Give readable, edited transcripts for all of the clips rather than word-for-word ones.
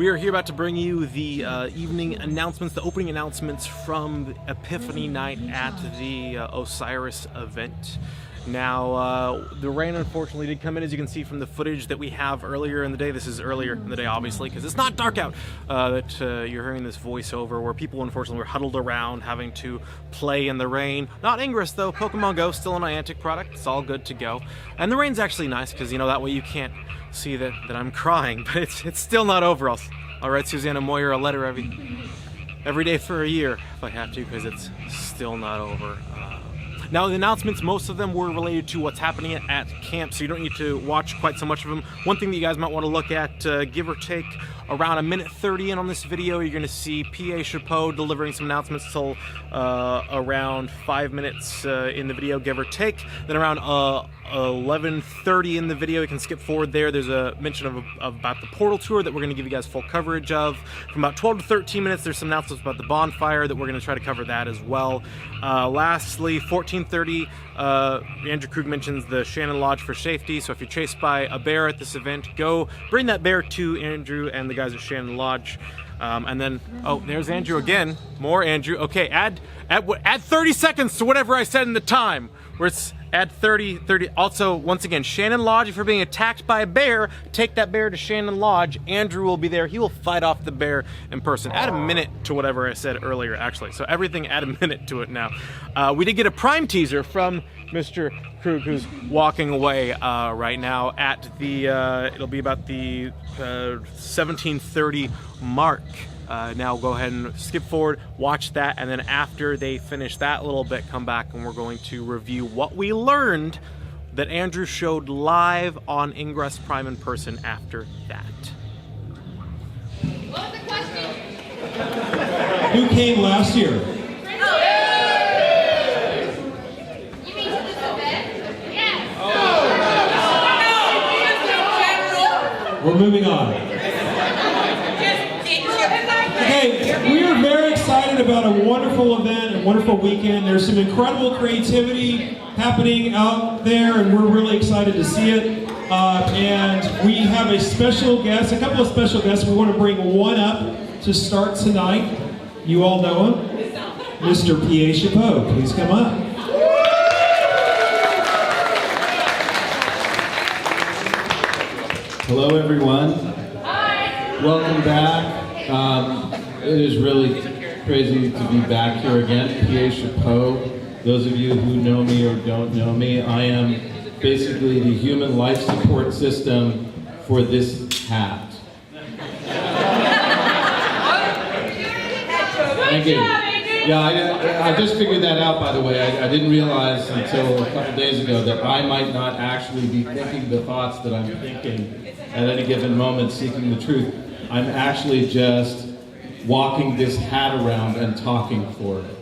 We are here about to bring you the evening announcements, the opening announcements from Epiphany night at the Osiris event. Now, the rain unfortunately did come in, as you can see from the footage that we have earlier in the day. This is earlier in the day, obviously, because it's not dark out, that you're hearing this voiceover where people, unfortunately, were huddled around having to play in the rain. Not Ingress, though. Pokemon Go, still a Niantic product. It's all good to go. And the rain's actually nice, because, you know, that way you can't see that I'm crying, but it's still not over. I'll write Susanna Moyer a letter every day for a year, if I have to, because it's still not over. Now, the announcements, most of them were related to what's happening at camp, so you don't need to watch quite so much of them. One thing that you guys might want to look at, give or take around a minute 30 in on this video, you're going to see PA Chapeau delivering some announcements till around 5 minutes in the video, give or take. Then around 11:30 in the video, you can skip forward there. There's a mention of about the portal tour that we're going to give you guys full coverage of. From about 12 to 13 minutes, there's some announcements about the bonfire that we're going to try to cover that as well. Lastly, 14:30, Andrew Krug mentions the Shannon Lodge for safety. So if you're chased by a bear at this event, go bring that bear to Andrew and the guys at Shannon Lodge. And then, oh, there's Andrew again. More Andrew. Okay, add 30 seconds to whatever I said in the time. Where it's add 30. Also, once again, Shannon Lodge, if you're being attacked by a bear, take that bear to Shannon Lodge. Andrew will be there. He will fight off the bear in person. Add a minute to whatever I said earlier, actually. So everything, add a minute to it now. We did get a Prime teaser from Mr. Krug, who's walking away right now at the, it'll be about the 17:30 mark. Now go ahead and skip forward, watch that, and then after they finish that little bit, come back and we're going to review what we learned that Andrew showed live on Ingress Prime in person after that. What was the question? Who came last year? You mean to this event? Yes. We're moving on. Okay, we are very excited about a wonderful event, a wonderful weekend. There's some incredible creativity happening out there, and we're really excited to see it. And we have a special guest, a couple of special guests. We want to bring one up to start tonight. You all know him, Mr. PA Chapeau. Please come up. Hello, everyone. Hi. Welcome back. It is really crazy to be back here again. PA Chapeau. Those of you who know me or don't know me, I am basically the human life support system for this hat. Thank you. Yeah, I just figured that out, by the way. I didn't realize until a couple days ago that I might not actually be thinking the thoughts that I'm thinking at any given moment, seeking the truth. I'm actually just walking this hat around and talking for it.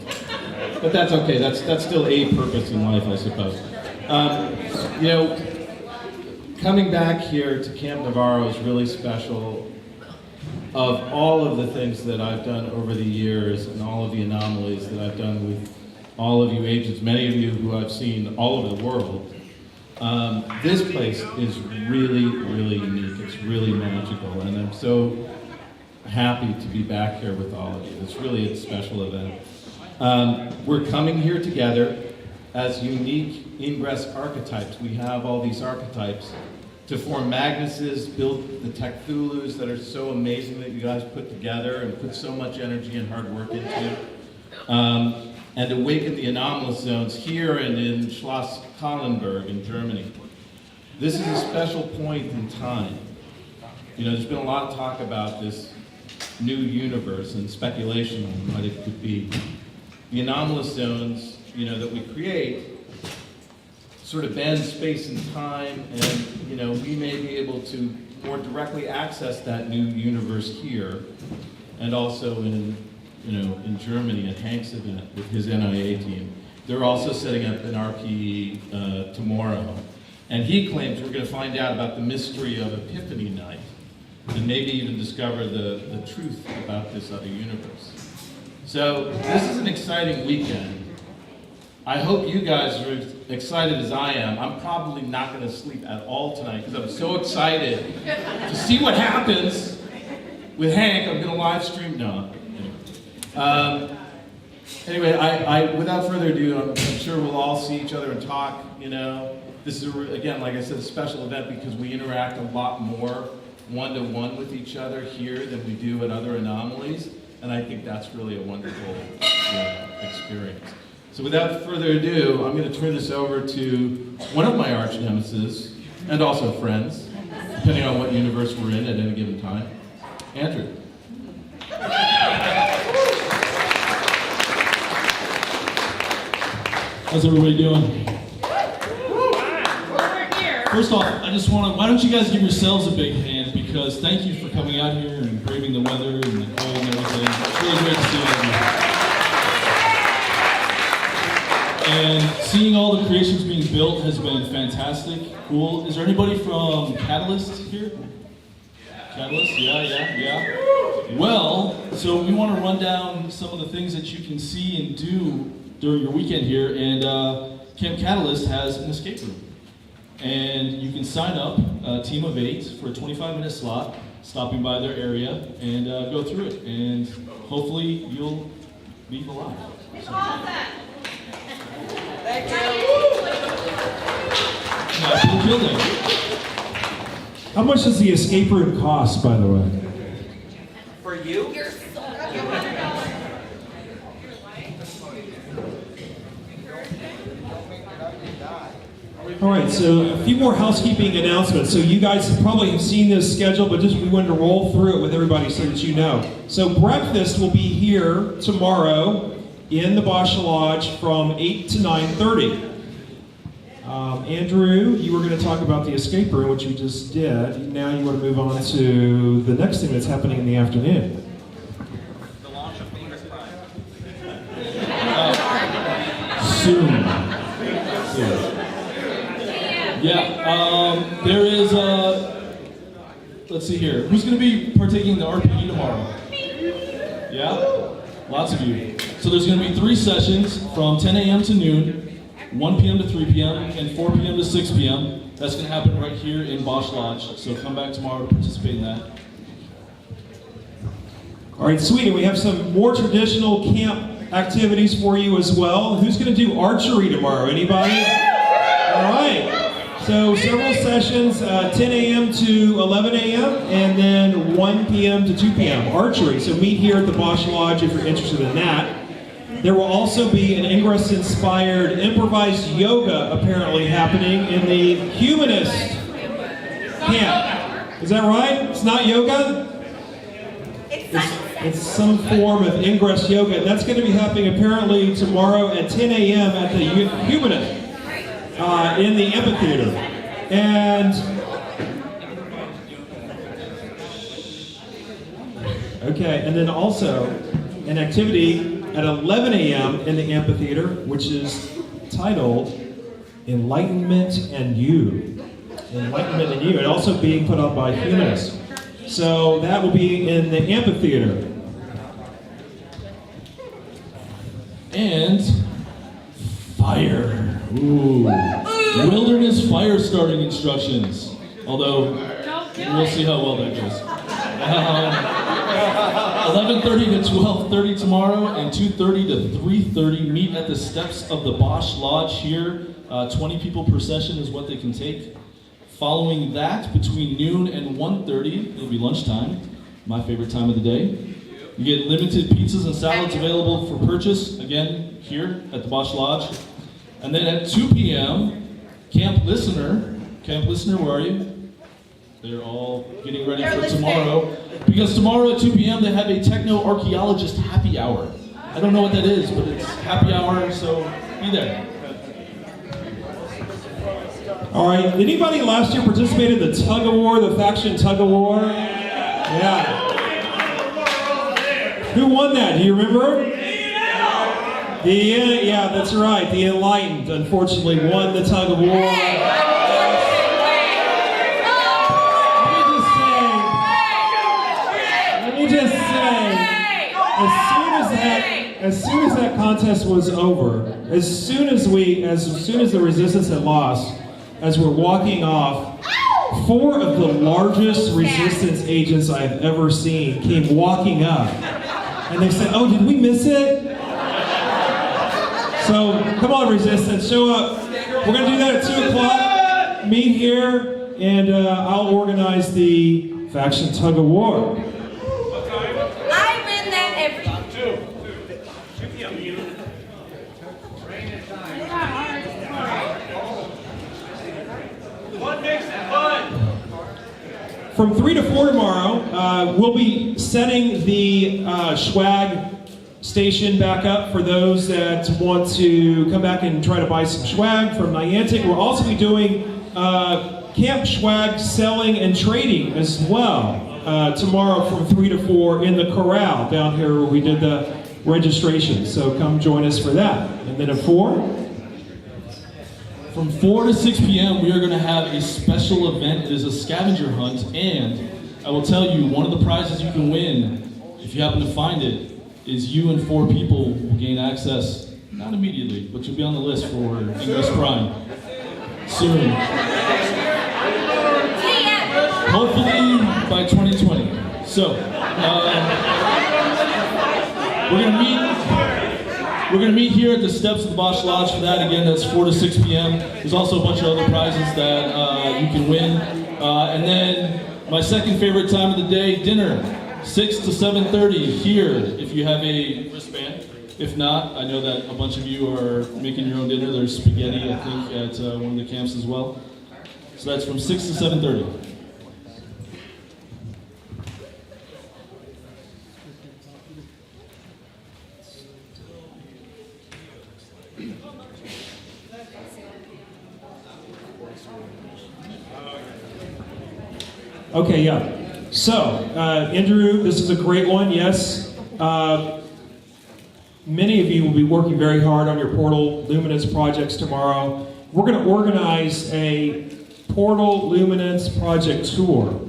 But that's okay. That's still a purpose in life, I suppose. You know, coming back here to Camp Navarro is really special. Of all of the things that I've done over the years and all of the anomalies that I've done with all of you agents, many of you who I've seen all over the world, this place is really, really unique. It's really magical, and I'm so happy to be back here with all of you. It's really a special event. We're coming here together as unique Ingress archetypes. We have all these archetypes to form Magnuses, build the Cthulhus that are so amazing that you guys put together and put so much energy and hard work into. And awaken the anomalous zones here and in Schloss Kahlenberg in Germany. This is a special point in time. You know, there's been a lot of talk about this new universe and speculation on what it could be. The anomalous zones, you know, that we create sort of bend space and time, and, you know, we may be able to more directly access that new universe here, and also in, you know, in Germany at Hank's event with his NIA team. They're also setting up an RPE tomorrow. And he claims we're going to find out about the mystery of Epiphany night, and maybe even discover the truth about this other universe. So this is an exciting weekend. I hope you guys are as excited as I am. I'm probably not going to sleep at all tonight because I'm so excited to see what happens with Hank. I'm going to live stream. No. Anyway, I without further ado, I'm sure we'll all see each other and talk. You know, this is again, like I said, a special event because we interact a lot more one-to-one with each other here than we do at other anomalies, and I think that's really a wonderful experience. So without further ado, I'm going to turn this over to one of my arch nemesis, and also friends, depending on what universe we're in at any given time, Andrew. How's everybody doing? First off, I just want to, why don't you guys give yourselves a big hand, because thank you for coming out here and braving the weather and the cold and everything. It's really great to see you. And seeing all the creations being built has been fantastic. Cool. Is there anybody from Catalyst here? Catalyst? Yeah. Well, so we want to run down some of the things that you can see and do during your weekend here, and Camp Catalyst has an escape room. And you can sign up, a team of 8, for a 25-minute slot, stopping by their area, and go through it. And hopefully you'll leave alive. So. Thank you. Nice little building. How much does the escape room cost, by the way? For you? You're so All right, so a few more housekeeping announcements. So you guys probably have seen this schedule, but just we wanted to roll through it with everybody so that you know. So breakfast will be here tomorrow in the Bosch Lodge from 8 to 9:30. Andrew, you were going to talk about the escape room, which you just did. Now you want to move on to the next thing that's happening in the afternoon. The launch of Ingress Prime. Soon. Yeah, there is, let's see here. Who's going to be partaking in the RPE tomorrow? Yeah? Lots of you. So there's going to be 3 sessions from 10 a.m. to noon, 1 p.m. to 3 p.m., and 4 p.m. to 6 p.m. That's going to happen right here in Bosch Lodge. So come back tomorrow to participate in that. All right, sweet. And we have some more traditional camp activities for you as well. Who's going to do archery tomorrow? Anybody? All right. So several sessions, 10 a.m. to 11 a.m. and then 1 p.m. to 2 p.m. archery. So meet here at the Bosch Lodge if you're interested in that. There will also be an Ingress-inspired improvised yoga apparently happening in the Humanist camp. Is that right? It's not yoga? It's some form of Ingress yoga. That's going to be happening apparently tomorrow at 10 a.m. at the Humanist. In the amphitheater. And okay, and then also an activity at 11 a.m. in the amphitheater, which is titled Enlightenment and You. Enlightenment and You, and also being put on by Humanists. So that will be in the amphitheater. And fire. Ooh. Wilderness fire starting instructions. Although, we'll see how well that goes. 11:30 to 12:30 tomorrow, and 2:30 to 3:30 meet at the steps of the Bosch Lodge here. 20 people per session is what they can take. Following that, between noon and 1:30, it'll be lunchtime, my favorite time of the day. You get limited pizzas and salads available for purchase, again, here at the Bosch Lodge. And then at 2 p.m., Camp Listener, where are you? They're all getting ready for tomorrow. Because tomorrow at 2 p.m. they have a techno-archaeologist happy hour. I don't know what that is, but it's happy hour, so be there. All right, anybody last year participate in the tug of war, the faction tug of war? Yeah. Who won that? Do you remember? Yeah, that's right. The Enlightened, unfortunately, won the tug of war. Let me just say, as soon as that contest was over, as soon as the resistance had lost, as we're walking off, 4 of the largest resistance agents I've ever seen came walking up. And they said, oh, did we miss it? So, come on, resistance, show up. We're going to do that at 2 o'clock. Meet here, and I'll organize the faction tug of war. I win that every time. What makes it fun? From 3 to 4 tomorrow, we'll be setting the swag station back up for those that want to come back and try to buy some swag from Niantic. We'll also be doing camp swag selling and trading as well tomorrow from 3 to 4 in the corral down here where we did the registration. So come join us for that. And then at 4? From 4 to 6 p.m., we are going to have a special event. It is a scavenger hunt, and I will tell you, one of the prizes you can win, if you happen to find it, is you and 4 people will gain access, not immediately, but you'll be on the list for Ingress Prime soon. Hopefully by 2020. So, we're gonna meet here at the steps of the Bosch Lodge for that. Again, that's 4 to 6 p.m. There's also a bunch of other prizes that you can win. And then my second favorite time of the day, dinner, 6 to 7:30 here. If you have a wristband. If not, I know that a bunch of you are making your own dinner. There's spaghetti, I think, at one of the camps as well. So that's from 6 to 7:30. Okay, yeah. So, Andrew, this is a great one, yes. Many of you will be working very hard on your Portal Luminance projects tomorrow. We're going to organize a Portal Luminance project tour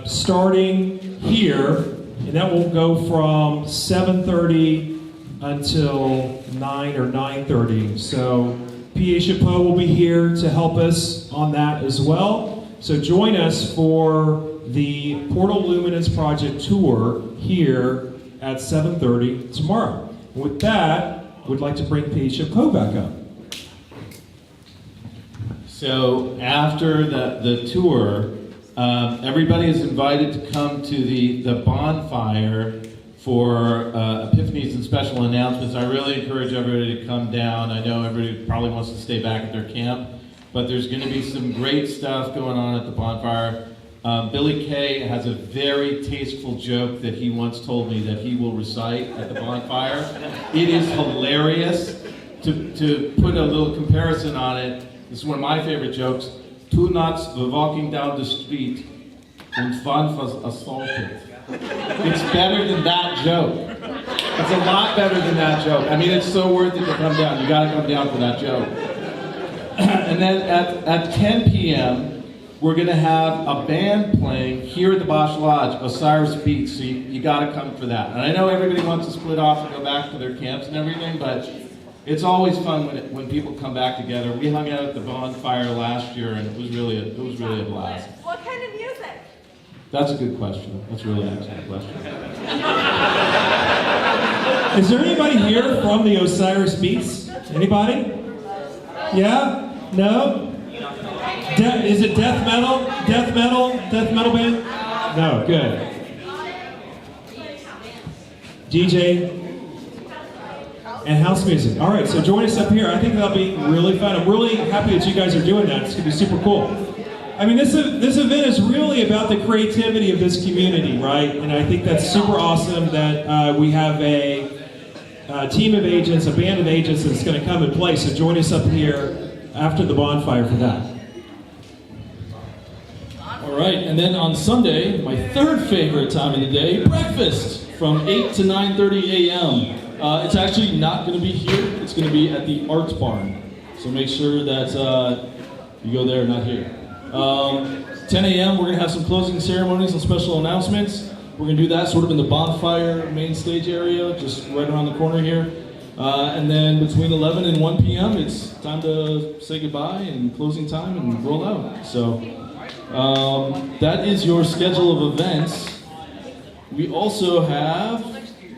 starting here, and that will go from 7:30 until 9 or 9:30. So, PA Chapeau will be here to help us on that as well. So join us for the Portal Luminance Project Tour here at 7:30 tomorrow. With that, we'd like to bring PA Chapeau back up. So after the tour, everybody is invited to come to the bonfire for epiphanies and special announcements. I really encourage everybody to come down. I know everybody probably wants to stay back at their camp, but there's going to be some great stuff going on at the bonfire. Billy Kay has a very tasteful joke that he once told me that he will recite at the bonfire. It is hilarious. To put a little comparison on it, this is one of my favorite jokes. 2 nuts were walking down the street and one was assaulted. It's better than that joke. It's a lot better than that joke. I mean, it's so worth it to come down. You gotta come down for that joke. And then at 10 p.m., we're going to have a band playing here at the Bosch Lodge, Osiris Beats, so you got to come for that. And I know everybody wants to split off and go back to their camps and everything, but it's always fun when people come back together. We hung out at the bonfire last year, and it was really a blast. What kind of music? That's a good question. That's really an excellent question. Is there anybody here from the Osiris Beats? Anybody? Yeah? No? Is it death metal? Death metal band? No, good. DJ and house music. All right, so join us up here. I think that'll be really fun. I'm really happy that you guys are doing that. It's going to be super cool. I mean, this event is really about the creativity of this community, right? And I think that's super awesome that we have a team of agents, a band of agents that's going to come and play. So join us up here after the bonfire for that. All right, and then on Sunday, my third favorite time of the day, breakfast from 8 to 9:30 a.m. It's actually not going to be here. It's going to be at the Art Barn. So make sure that you go there, not here. 10 a.m., we're going to have some closing ceremonies and special announcements. We're going to do that sort of in the bonfire main stage area, just right around the corner here. And then between 11 and 1 p.m., it's time to say goodbye and closing time and roll out. So That is your schedule of events. We also have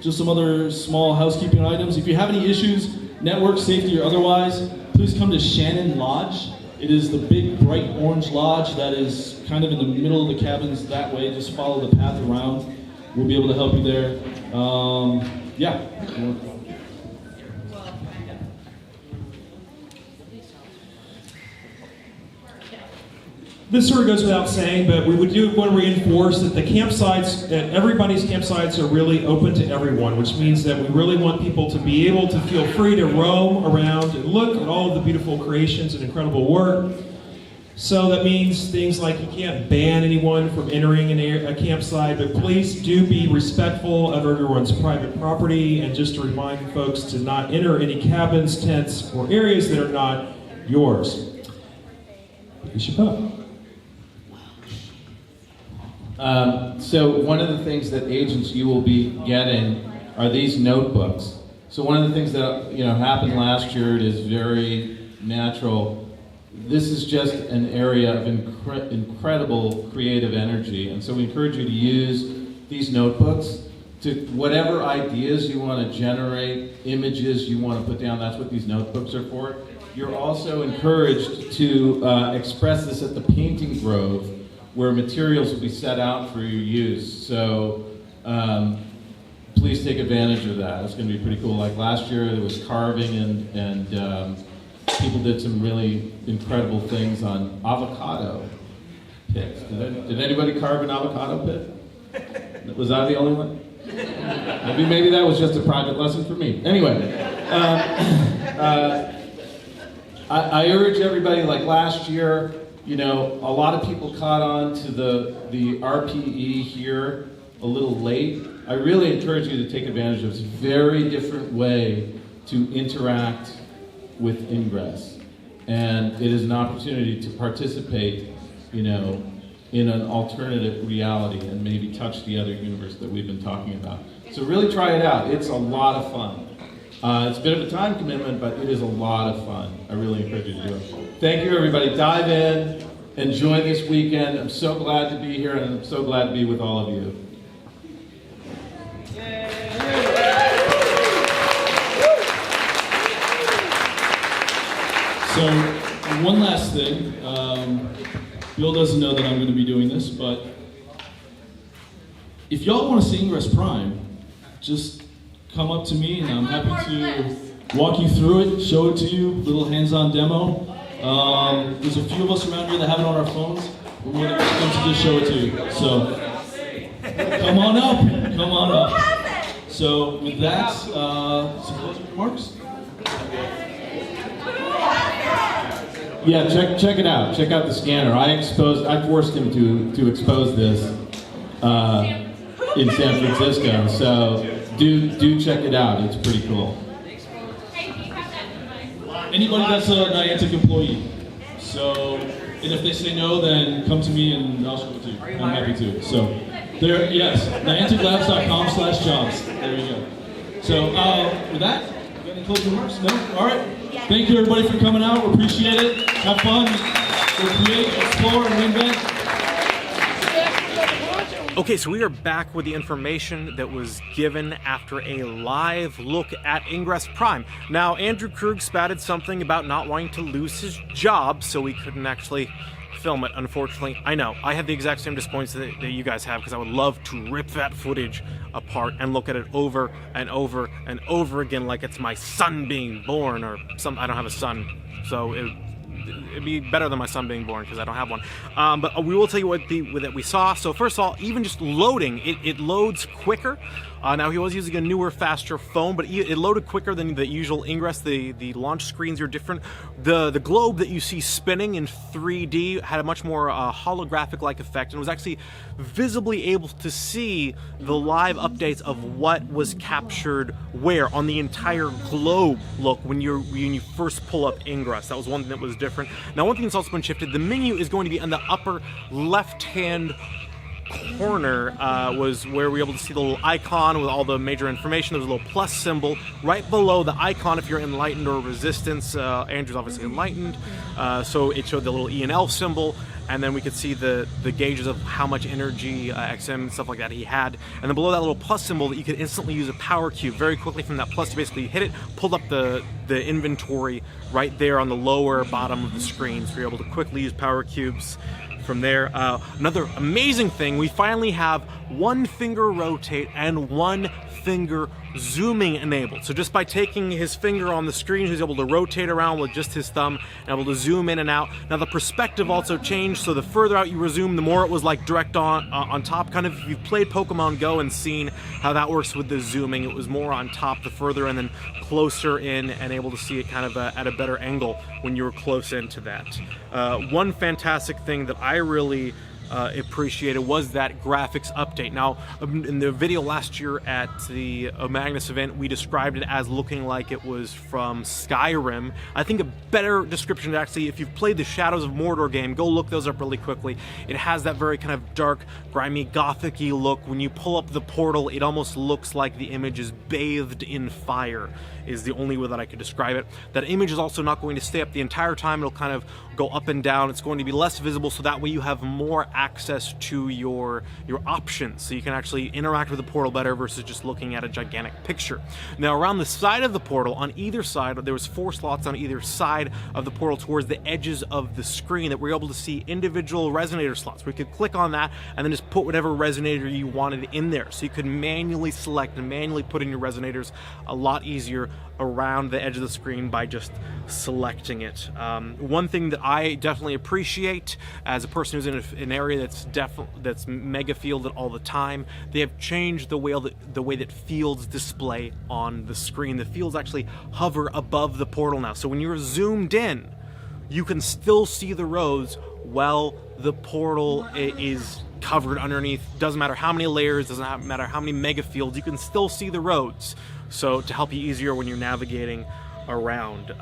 just some other small housekeeping items. If you have any issues, network, safety, or otherwise, please come to Shannon Lodge. It is the big, bright orange lodge that is kind of in the middle of the cabins that way. Just follow the path around. We'll be able to help you there. Yeah. This sort of goes without saying, but we do want to reinforce that the campsites, that everybody's campsites are really open to everyone, which means that we really want people to be able to feel free to roam around and look at all of the beautiful creations and incredible work. So that means things like you can't ban anyone from entering a campsite, but please do be respectful of everyone's private property, and just to remind folks to not enter any cabins, tents, or areas that are not yours. Chapeau. So one of the things that agents you will be getting are these notebooks. So one of the things that happened last year, it is very natural. This is just an area of incredible creative energy, and so we encourage you to use these notebooks to whatever ideas you want to generate, images you want to put down. That's what these notebooks are for. You're also encouraged to express this at the Painting Grove, where materials will be set out for your use. So please take advantage of that. It's going to be pretty cool. Like last year, there was carving, and people did some really incredible things on avocado pits. Did anybody carve an avocado pit? Was I the only one? Maybe that was just a private lesson for me. Anyway, I urge everybody, like last year, a lot of people caught on to the RPE here a little late. I really encourage you to take advantage of this very different way to interact with Ingress. And it is an opportunity to participate, in an alternative reality and maybe touch the other universe that we've been talking about. So really try it out. It's a lot of fun. It's a bit of a time commitment, but it is a lot of fun. I really encourage you to do it. Thank you, everybody. Dive in. Enjoy this weekend. I'm so glad to be here, and I'm so glad to be with all of you. So, one last thing. Bill doesn't know that I'm going to be doing this, but if y'all want to see Ingress Prime, just come up to me, and I'm happy to walk you through it, show it to you, little hands-on demo. There's a few of us around here that have it on our phones. We're more than welcome to just show it to you. So, come on up. So, with that, some closing remarks? Yeah, check it out. Check out the scanner. I forced him to expose this in San Francisco. So do check it out. It's pretty cool. Anybody that's a Niantic employee. So, and if they say no, then come to me and I'll show it to you. I'm happy to. So, there, yes, NianticLabs.com/jobs. There you go. So, with that, you got any closing remarks? No? All right. Thank you, everybody, for coming out. We appreciate it. Have fun. Go create, explore, and reinvent. Okay, so we are back with the information that was given after a live look at Ingress Prime. Now, Andrew Krug spouted something about not wanting to lose his job, so we couldn't actually film it, unfortunately. I know, I have the exact same disappointments that you guys have, because I would love to rip that footage apart and look at it over and over and over again like it's my son being born, or some. I don't have a son, so it'd be better than my son being born, because I don't have one. But we will tell you what that we saw. So first of all, even just loading, it loads quicker. Now he was using a newer, faster phone, but it loaded quicker than the usual Ingress. The launch screens are different. The globe that you see spinning in 3D had a much more holographic-like effect, and was actually visibly able to see the live updates of what was captured where on the entire globe. Look, when you first pull up Ingress, that was one thing that was different. Now, one thing that's also been shifted: the menu is going to be on the upper left-hand corner was where we were able to see the little icon with all the major information. There was a little plus symbol right below the icon if you're enlightened or resistance. Andrew's obviously enlightened, so it showed the little E and L symbol, and then we could see the gauges of how much energy, XM, and stuff like that he had. And then below that little plus symbol, that you could instantly use a power cube very quickly from that plus. You basically hit it, pulled up the inventory right there on the lower bottom of the screen, so you're able to quickly use power cubes from there. Another amazing thing, we finally have one finger rotate and one finger zooming enabled. So just by taking his finger on the screen, he's able to rotate around with just his thumb and able to zoom in and out. Now the perspective also changed, so the further out you zoom, the more it was like direct on top. Kind of, if you've played Pokemon Go and seen how that works with the zooming, it was more on top the further and then closer in, and able to see it kind of at a better angle when you were close into that. One fantastic thing that I really appreciated was that graphics update. Now, in the video last year at the Magnus event, we described it as looking like it was from Skyrim. I think a better description, actually, if you've played the Shadows of Mordor game, go look those up really quickly. It has that very kind of dark, grimy, gothic-y look. When you pull up the portal, it almost looks like the image is bathed in fire, is the only way that I could describe it. That image is also not going to stay up the entire time. It'll kind of go up and down. It's going to be less visible, so that way you have more access to your options, so you can actually interact with the portal better versus just looking at a gigantic picture. Now, around the side of the portal, on either side, there was 4 slots on either side of the portal towards the edges of the screen that we were able to see individual resonator slots. We could click on that and then just put whatever resonator you wanted in there, so you could manually select and manually put in your resonators a lot easier around the edge of the screen by just selecting it. One thing that I definitely appreciate as a person who's in an area that's mega fielded all the time, they have changed the way that fields display on the screen. The fields actually hover above the portal now, so when you're zoomed in, you can still see the roads while the portal is covered underneath. Doesn't matter how many layers, doesn't matter how many mega fields, you can still see the roads. So to help you easier when you're navigating around.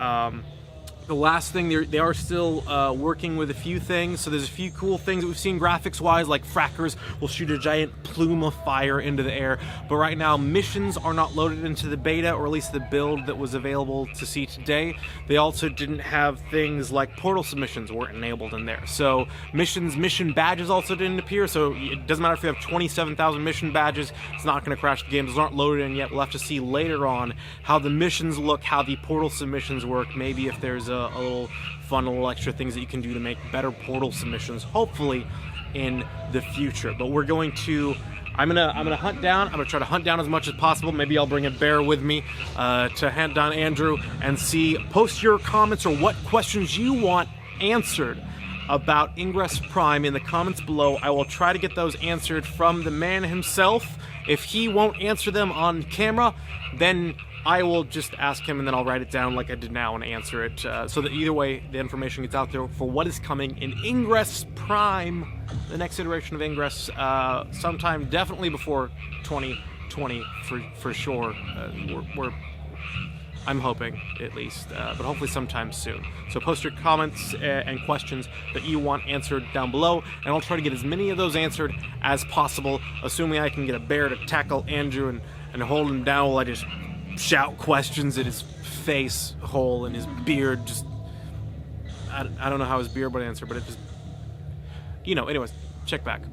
The last thing, they are still working with a few things. So there's a few cool things that we've seen graphics-wise, like frackers will shoot a giant plume of fire into the air. But right now, missions are not loaded into the beta, or at least the build that was available to see today. They also didn't have things like portal submissions weren't enabled in there. So mission badges also didn't appear. So it doesn't matter if you have 27,000 mission badges, it's not going to crash the game. Those aren't loaded in yet. We'll have to see later on how the missions look, how the portal submissions work, maybe if there's a little fun little extra things that you can do to make better portal submissions, hopefully in the future. But we're going to I'm gonna hunt down. I'm gonna try to hunt down as much as possible. Maybe I'll bring a bear with me to hunt down Andrew and see. Post your comments or what questions you want answered about Ingress Prime in the comments below. I will try to get those answered from the man himself. If he won't answer them on camera, then I will just ask him, and then I'll write it down like I did now and answer it, so that either way the information gets out there for what is coming in Ingress Prime, the next iteration of Ingress, sometime definitely before 2020 for sure. I'm hoping, at least, but hopefully sometime soon. So post your comments and questions that you want answered down below, and I'll try to get as many of those answered as possible, assuming I can get a bear to tackle Andrew and hold him down while I just shout questions at his face hole and his beard. Just, I don't know how his beard would answer, but it just, anyways, check back.